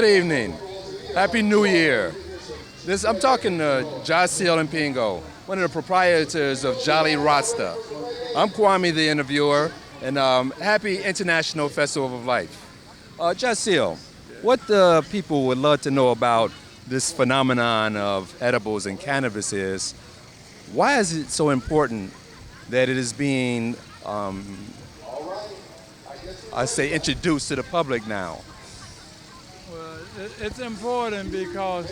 evening. Happy New Year. I'm talking to Jasiel and Pingo, one of the proprietors of Jolly Rasta. I'm Kwame, the interviewer, and happy International Festival of Life. Jasiel, what the people would love to know about this phenomenon of edibles and cannabis is, why is it so important that it is being, introduced to the public now? Well, it's important because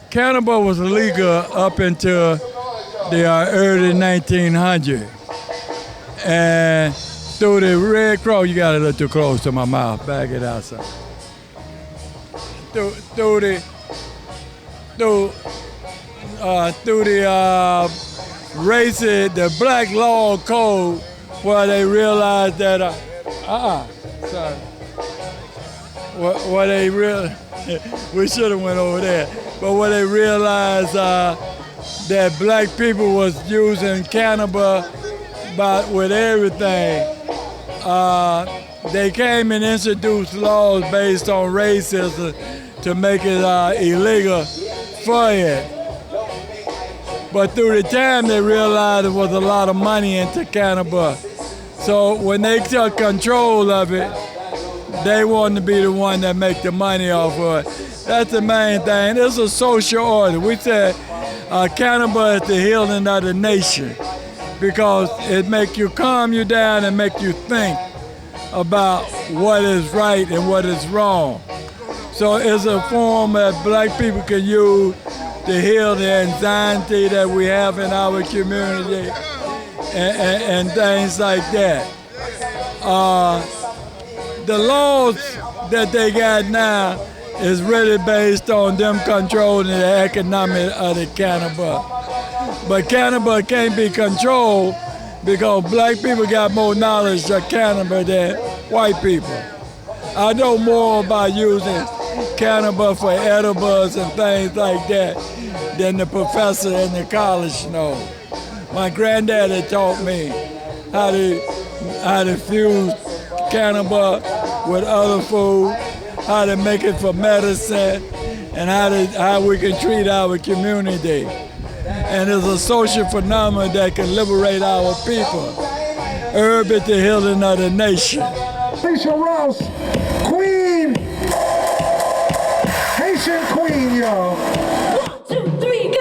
cannabis was illegal up until the early 1900s. And through the Red Cross, you got it a little too close to my mouth, back it out some. Through the races, the Black Law Code, where they realized that, sorry. What they we should have went over there, but what they realized that black people was using cannabis with everything, they came and introduced laws based on racism to make it illegal for it. But through the time they realized there was a lot of money into cannabis. So when they took control of it, they wanted to be the one that make the money off of it. That's the main thing. It's a social order. We said cannabis is the healing of the nation because it make you calm you down and make you think about what is right and what is wrong. So it's a form that black people can use to heal the anxiety that we have in our community and things like that. The laws that they got now is really based on them controlling the economic of the cannabis. But cannabis can't be controlled because black people got more knowledge of cannabis than white people. I know more about using cannabis for edibles and things like that than the professor in the college know. My granddaddy taught me how to fuse cannabis with other food, how to make it for medicine, and how we can treat our community. And it's a social phenomenon that can liberate our people. Herb is the healing of the nation. Phylissa Ross, Queen, Haitian Queen, y'all. 1, 2, 3, go!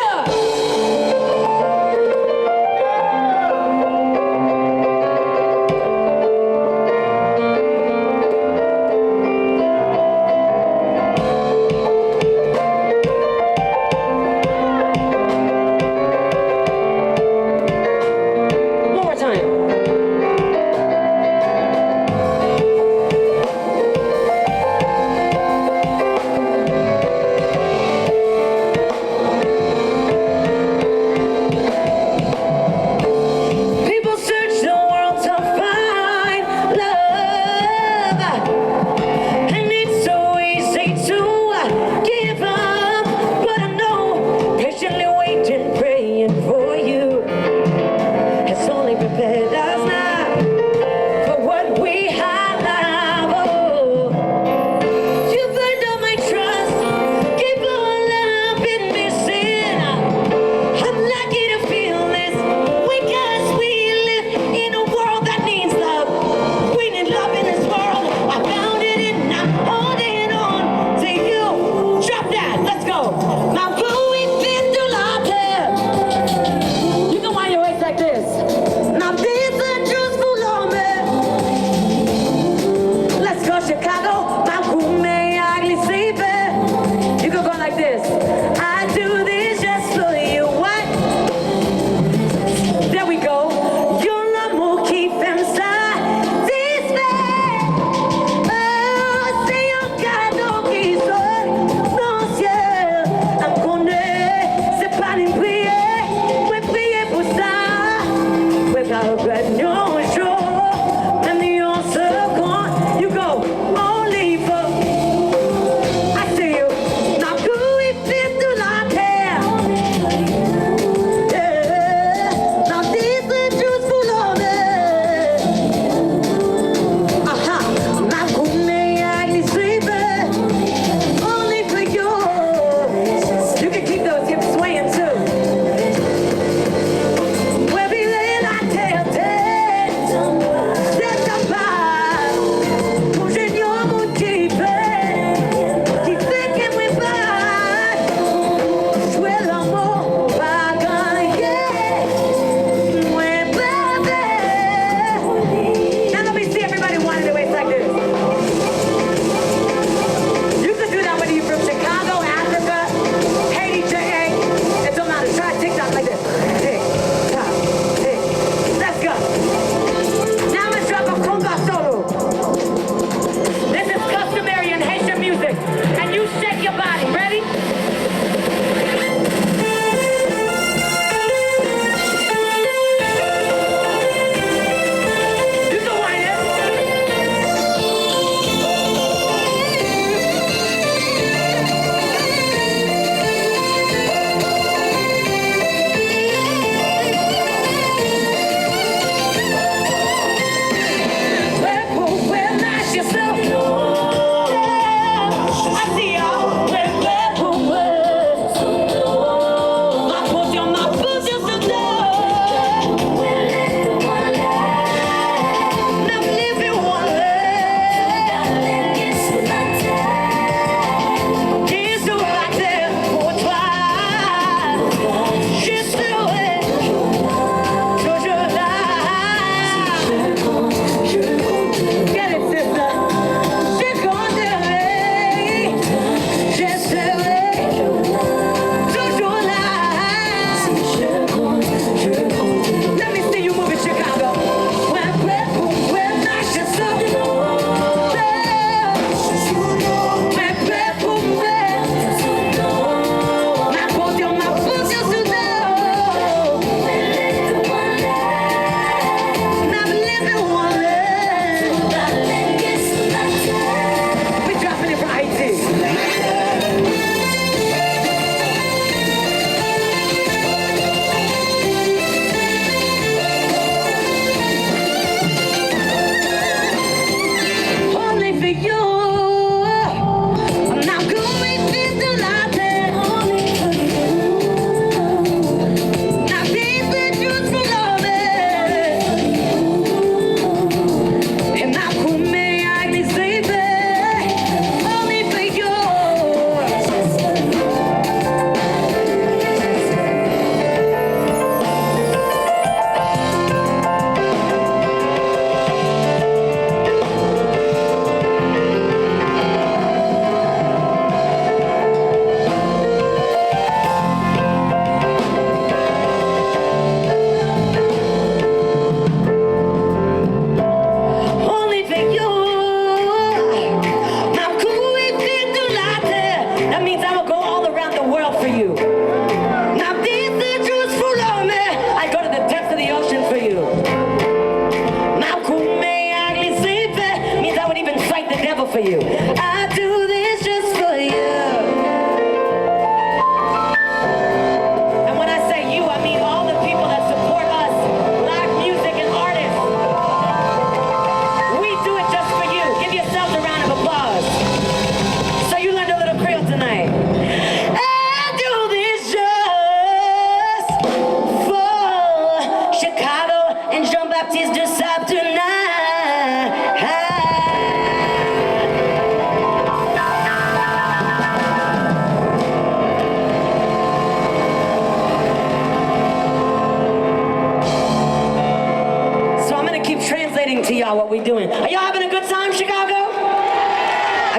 to y'all what we doing. Are y'all having a good time, Chicago?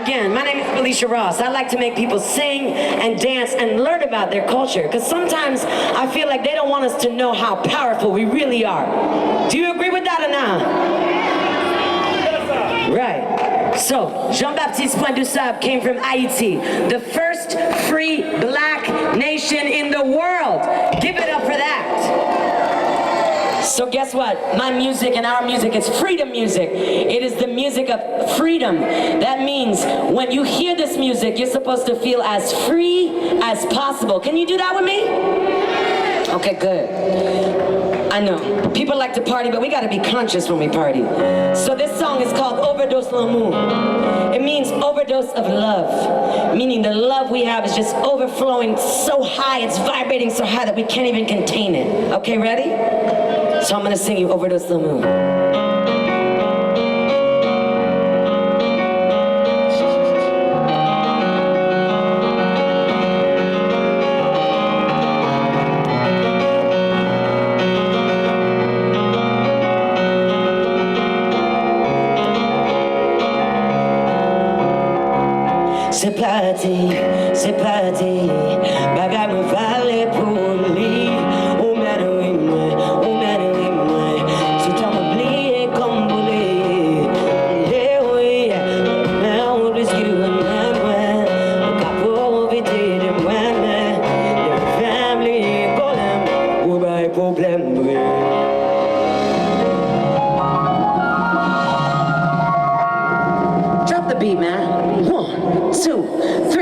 Again, my name is Phylissa Ross. I like to make people sing and dance and learn about their culture, because sometimes I feel like they don't want us to know how powerful we really are. Do you agree with that or not? Right. So, Jean-Baptiste Point du Sable came from Haiti, the first free black nation in the world. Give it up for that. So guess what? My music and our music is freedom music. It is the music of freedom. That means when you hear this music, you're supposed to feel as free as possible. Can you do that with me? Okay, good. I know. People like to party, but we gotta be conscious when we party. So this song is called Overdose L'amour. It means overdose of love. Meaning the love we have is just overflowing so high, it's vibrating so high that we can't even contain it. Okay, ready? So I'm gonna sing you Overdose L'amour. C'est parti, bagay me vale pour lui. Ou mène oui moi, si t'as m'oublié comme voulé. Oui, mais on risque de moi, capot vite de moi, de family problème, ou pas problème, oui. Drop the beat, man. 1, 2, 3.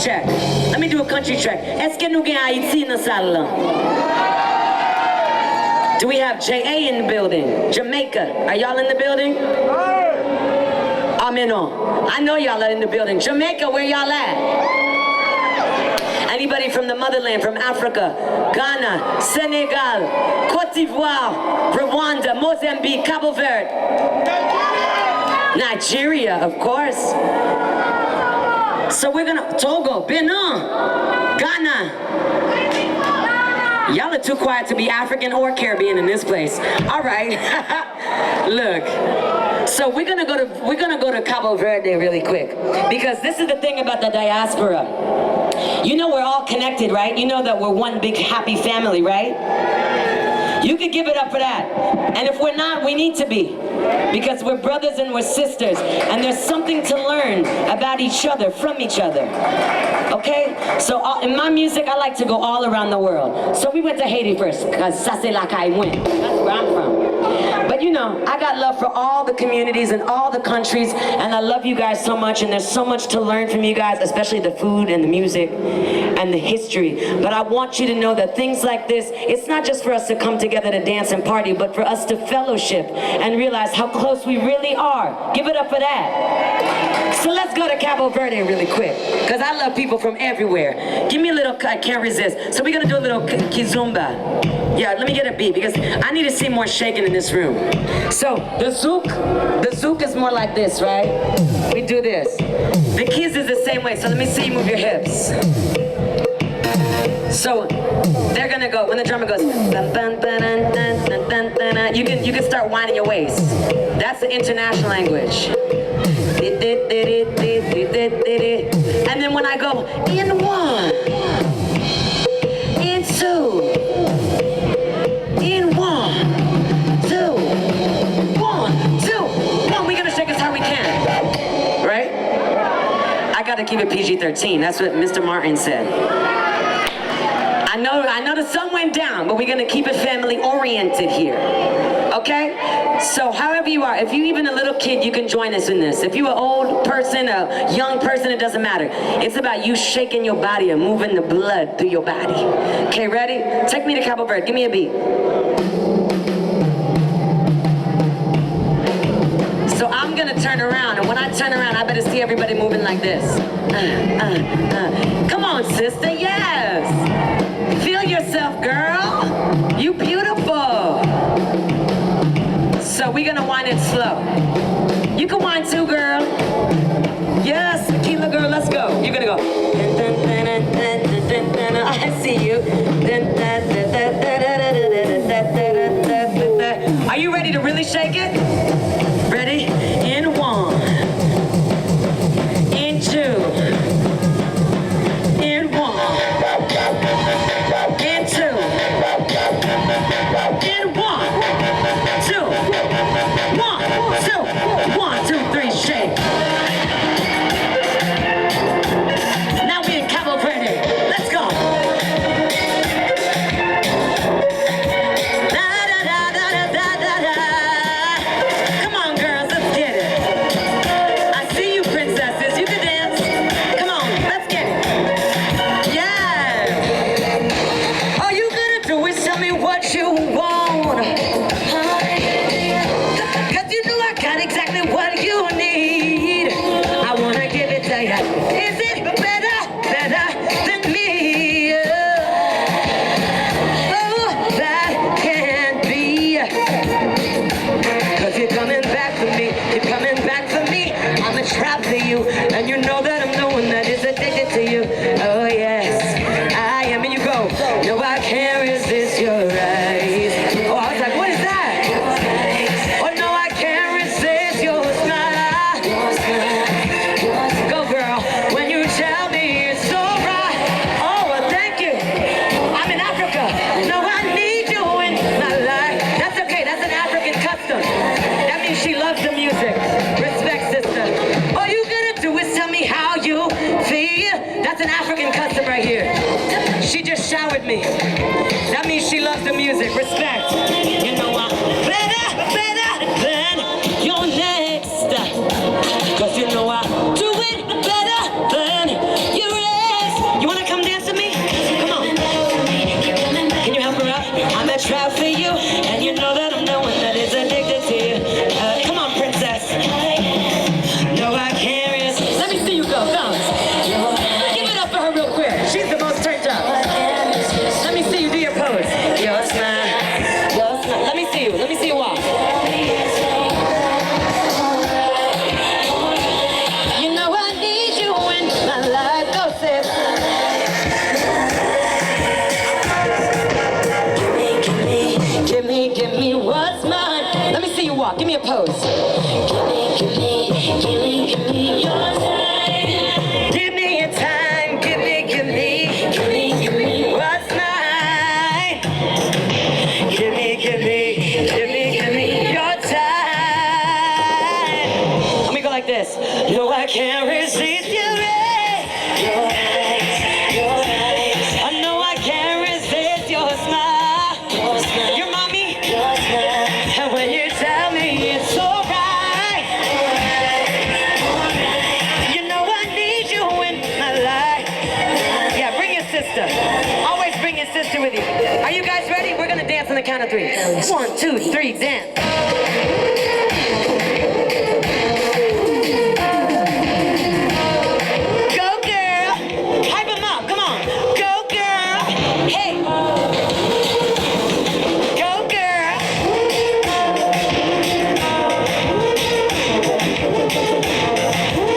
check. Let me do a country check. Est-ce que nous gagnons Haïti dans la salle? Do we have JA in the building? Jamaica, are y'all in the building? Amen. I know y'all are in the building. Jamaica, where y'all at? Anybody from the motherland, from Africa, Ghana, Senegal, Cote d'Ivoire, Rwanda, Mozambique, Cabo Verde? Nigeria, of course. So we're gonna, Togo, Benin, Ghana. Y'all are too quiet to be African or Caribbean in this place. All right, look. So we're gonna go to Cabo Verde really quick, because this is the thing about the diaspora. You know we're all connected, right? You know that we're one big happy family, right? You could give it up for that. And if we're not, we need to be. Because we're brothers and we're sisters. And there's something to learn about each other, from each other. Okay? So in my music, I like to go all around the world. So we went to Haiti first, because ça c'est là qu'I went. That's where I'm from. But you know, I got love for all the communities and all the countries, and I love you guys so much, and there's so much to learn from you guys, especially the food and the music and the history. But I want you to know that things like this, it's not just for us to come together to dance and party, but for us to fellowship and realize how close we really are. Give it up for that. So let's go to Cabo Verde really quick, because I love people from everywhere. Give me a little, I can't resist. So we're gonna do a little kizumba. Yeah, let me get a beat, because I need to see more shaking in this room. So the zouk is more like this, right? We do this. The kiz is the same way, so let me see you move your hips. So they're gonna go, when the drummer goes, you can start winding your waist. That's the international language. And then when I go, in one, in two, in one, two, one, two, one. We're gonna shake as hard we can, right? I gotta keep it PG-13. That's what Mr. Martin said. I know the sun went down, but we're gonna keep it family oriented here. Okay? So however you are, if you're even a little kid, you can join us in this. If you're an old person, a young person, it doesn't matter. It's about you shaking your body and moving the blood through your body. Okay, ready? Take me to Cabo Verde. Give me a beat. So I'm gonna turn around, and when I turn around, I better see everybody moving like this. Come on, sister, yes! Feel yourself, girl. You beautiful. So we're gonna wind it slow. You can wind too, girl. Yes, tequila girl, let's go. You're gonna go. I see you. Are you ready to really shake it? Ready? In one. In two. In one. In two. In one. Two. One, two. 1, 2, 3, shake. Now we in Cabo Verde. Let's go. Da, da, da, da, da, da, da. Come on, girls, let's get it. I see you, princesses. You can dance. Come on, let's get it. Yeah. All you gonna do is tell me what you want. Cause you know I got exactly what you need. I wanna give it to you. Is it better than me? Oh, that can't be. Cause you're coming back for me. You're coming back for me. I'm a trap for you. And you know that I'm the one that is addicted to you. Oh yes, I am. And you go, no, I can't resist your eyes. Oh, I was like, what is that? Oh no, I can't resist your smile. Go girl, when you tell me it's alright. Oh, well thank you. I'm in Africa. No, I need you in my life. That's okay, that's an African custom. That means she loves the music. Respect, sister. All you gonna do is tell me how you feel. That's an African custom right here. She just showered me. That means she loves the music. Respect. You know I'm better than your next. Cause you know I do it better than your ex. pose. Give me your time. Give me your time. Give me what's mine. Give me your time. Let me go like this. No, I can't resist your eyes. Your eyes. I know I can't resist your smile. Your mommy. And when you tell me it's alright, you know I need you in my life. Yeah, bring your sister. Always bring your sister with you. Are you guys ready? We're gonna dance on the count of 3. 1, 2, 3, dance. Go girl. Hype 'em up, come on. Go girl. Hey. Go girl.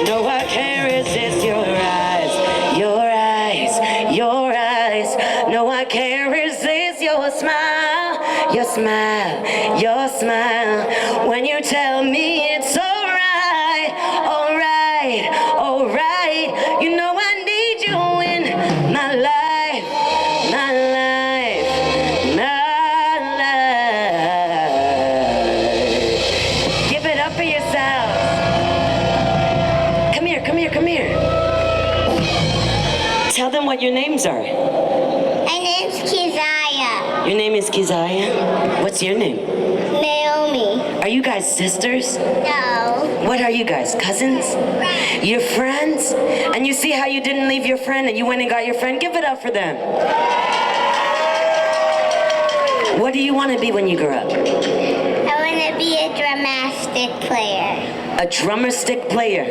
No, I can't resist your eyes, your eyes, your eyes. No, I can't resist your smile, your smile, your smile. When you tell me it's alright, alright, alright. You know I need you in my life, my life, my life. Give it up for yourself. Come here, come here, come here. Tell them what your names are. My name's Keziah. Your name is Keziah? What's your name? Naomi. Are you guys sisters? No. What are you guys, cousins? You're friends? And you see how you didn't leave your friend and you went and got your friend? Give it up for them. What do you want to be when you grow up? I want to be a dramatic player. A drummer stick player.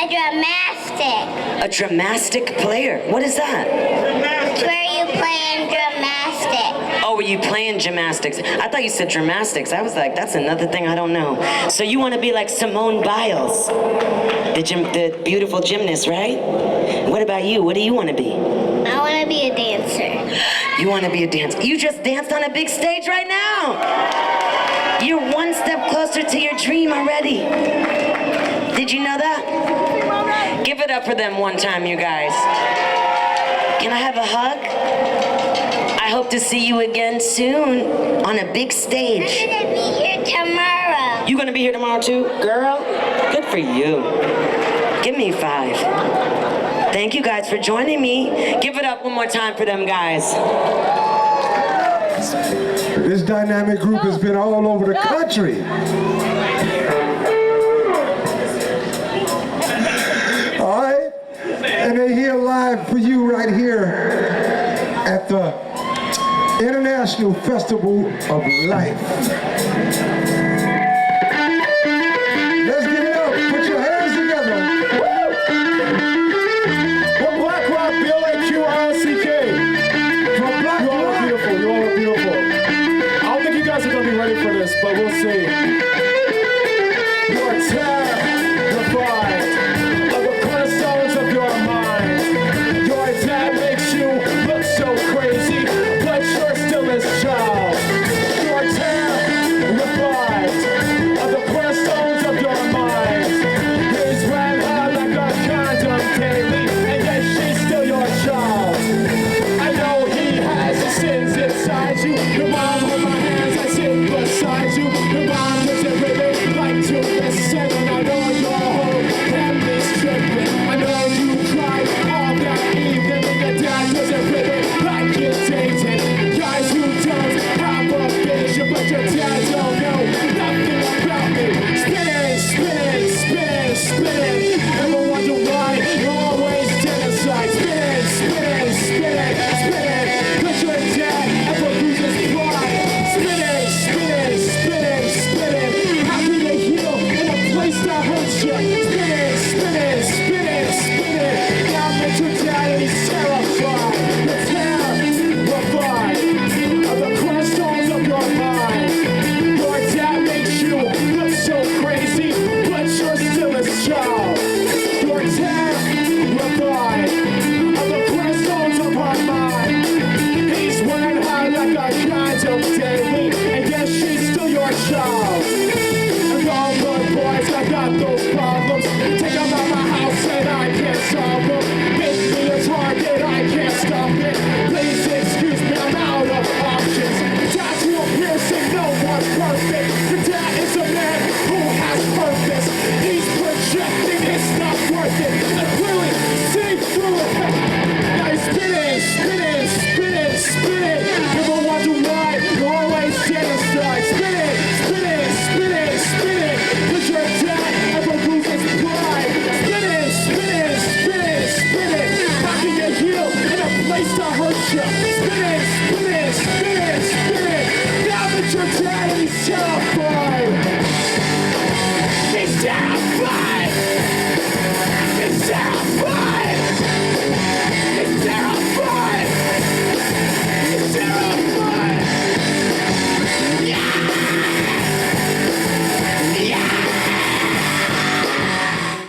A dramastic. A dramastic player. What is that? It's where you play in dramastic. Oh, were you playing gymnastics? I thought you said dramatics. I was like, that's another thing I don't know. So you want to be like Simone Biles, the beautiful gymnast, right? What about you? What do you want to be? I want to be a dancer. You want to be a dancer. You just danced on a big stage right now. You're one step closer to your dream already. Did you know that? Give it up for them one time, you guys. Can I have a hug? I hope to see you again soon on a big stage. I'm going to be here tomorrow. You gonna be here tomorrow too? Girl, good for you. Give me 5. Thank you guys for joining me. Give it up one more time for them guys. This dynamic group has been all over the country. All right? And they're here live for you right here at the International Festival of Life. Let's give it up. Put your hands together. From Blaq Rock, BLAQRCK. From Blaq You all Rock. are beautiful. You all are beautiful. I don't think you guys are going to be ready for this, but we'll see. You are terrified of the cornerstones of your mind. Your dad makes you look so crazy, but you're still his child. You are terrified Spin it, spin it, spin it, spin it. Now that your daddy's tough,